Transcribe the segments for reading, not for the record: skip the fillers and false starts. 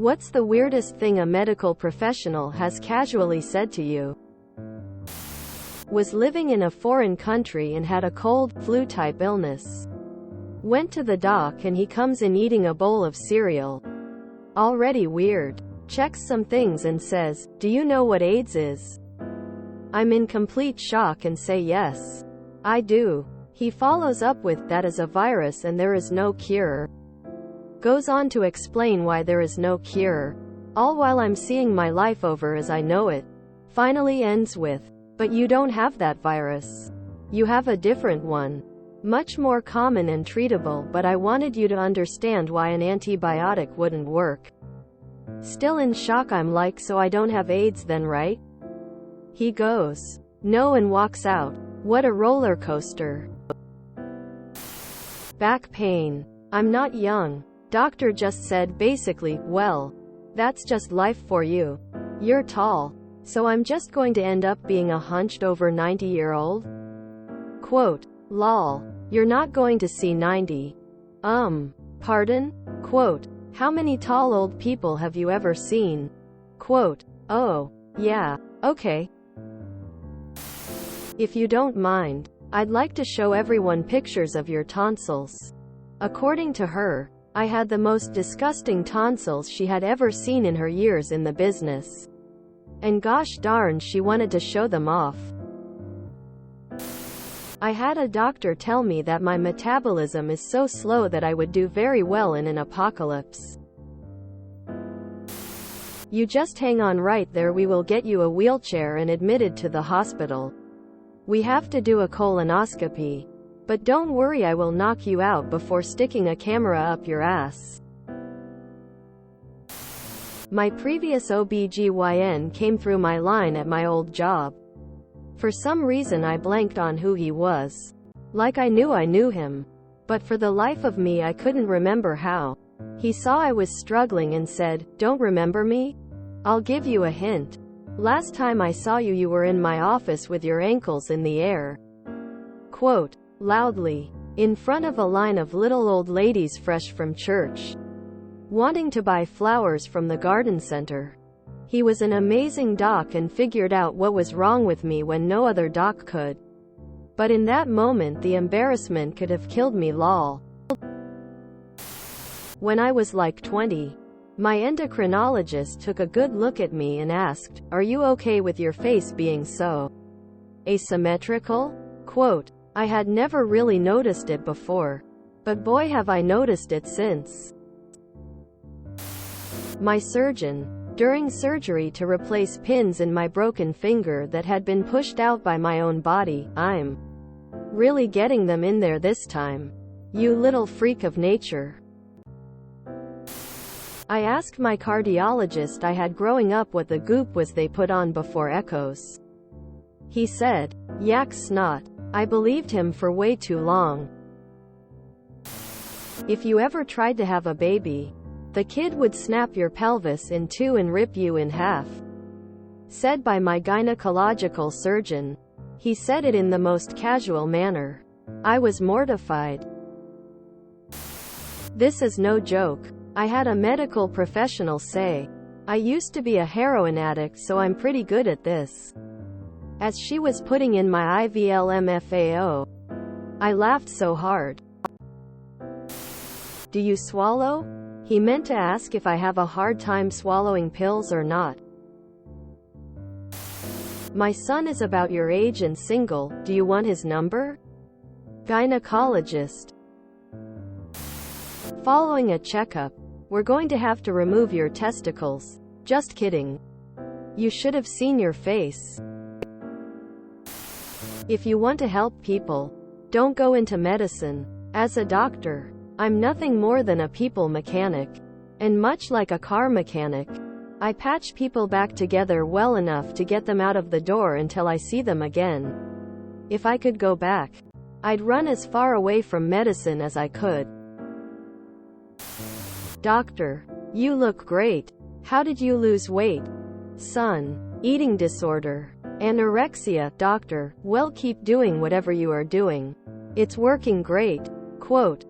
What's the weirdest thing a medical professional has casually said to you? Was living in a foreign country and had a cold, flu-type illness. Went to the doc and he comes in eating a bowl of cereal. Already weird. Checks some things and says, "Do you know what AIDS is?" I'm in complete shock and say yes. I do. He follows up with, "That is a virus and there is no cure." Goes on to explain why there is no cure. All while I'm seeing my life over as I know it. Finally ends with, "But you don't have that virus. You have a different one. Much more common and treatable, but I wanted you to understand why an antibiotic wouldn't work." Still in shock, I'm like, "So I don't have AIDS then, right?" He goes, "No," and walks out. What a roller coaster. Back pain. I'm not young. Doctor just said basically, "Well, that's just life for you. You're tall. So I'm just going to end up being a hunched over 90-year-old?" Quote, "Lol. You're not going to see 90. Pardon?" Quote, "How many tall old people have you ever seen?" Quote, "Oh, yeah. Okay. If you don't mind, I'd like to show everyone pictures of your tonsils." According to her, I had the most disgusting tonsils she had ever seen in her years in the business. And gosh darn, she wanted to show them off. I had a doctor tell me that my metabolism is so slow that I would do very well in an apocalypse. "You just hang on right there, we will get you a wheelchair and admitted to the hospital. We have to do a colonoscopy. But don't worry, I will knock you out before sticking a camera up your ass." My previous OBGYN came through my line at my old job. For some reason I blanked on who he was. Like I knew him. But for the life of me I couldn't remember how. He saw I was struggling and said, "Don't remember me? I'll give you a hint. Last time I saw you, you were in my office with your ankles in the air." Quote, "Loudly. In front of a line of little old ladies fresh from church. Wanting to buy flowers from the garden center." He was an amazing doc and figured out what was wrong with me when no other doc could. But in that moment the embarrassment could have killed me, lol. When I was like 20, my endocrinologist took a good look at me and asked, "Are you okay with your face being so asymmetrical?" Quote, "I had never really noticed it before. But boy have I noticed it since." My surgeon. During surgery to replace pins in my broken finger that had been pushed out by my own body, "I'm really getting them in there this time. You little freak of nature." I asked my cardiologist I had growing up what the goop was they put on before echoes. He said, "Yak snot." I believed him for way too long. If you ever tried to have a baby, the kid would snap your pelvis in two and rip you in half. Said by my gynecological surgeon. He said it in the most casual manner. I was mortified. This is no joke. I had a medical professional say, "I used to be a heroin addict, so I'm pretty good at this." As she was putting in my IVLMFAO. I laughed so hard. "Do you swallow?" He meant to ask if I have a hard time swallowing pills or not. "My son is about your age and single, do you want his number?" Gynecologist. "Following a checkup. We're going to have to remove your testicles." Just kidding. You should have seen your face. If you want to help people, don't go into medicine. As a doctor, I'm nothing more than a people mechanic. And much like a car mechanic, I patch people back together well enough to get them out of the door until I see them again. If I could go back, I'd run as far away from medicine as I could. Doctor, you look great. How did you lose weight? Son, eating disorder. Anorexia. Doctor, well, keep doing whatever you are doing. It's working great. Quote,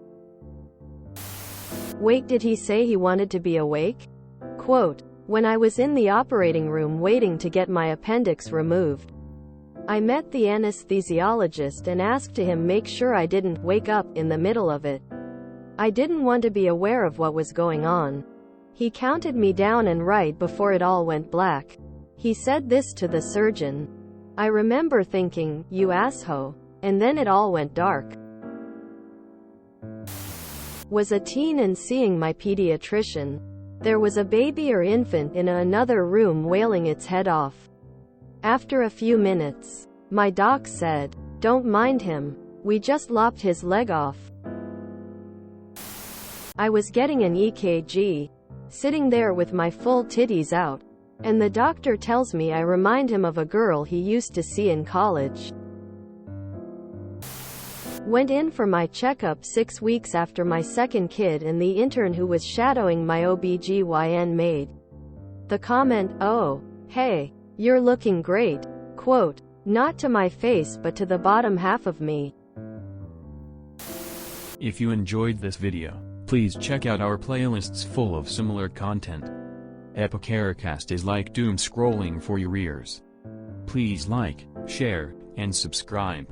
"Wait, did he say he wanted to be awake?" Quote, when I was in the operating room waiting to get my appendix removed, I met the anesthesiologist and asked him make sure I didn't wake up in the middle of it. I didn't want to be aware of what was going on. He counted me down and right before it all went black, he said this to the surgeon. I remember thinking, you asshole. And then it all went dark. Was a teen and seeing my pediatrician. There was a baby or infant in another room wailing its head off. After a few minutes, my doc said, don't mind him. We just lopped his leg off. I was getting an EKG, sitting there with my full titties out, and the doctor tells me I remind him of a girl he used to see in college. Went in for my checkup 6 weeks after my second kid, and the intern who was shadowing my OBGYN made the comment, oh, hey, you're looking great. Quote, not to my face but to the bottom half of me. If you enjoyed this video, please check out our playlists full of similar content. Epicaricast is like doom scrolling for your ears. Please like, share, and subscribe.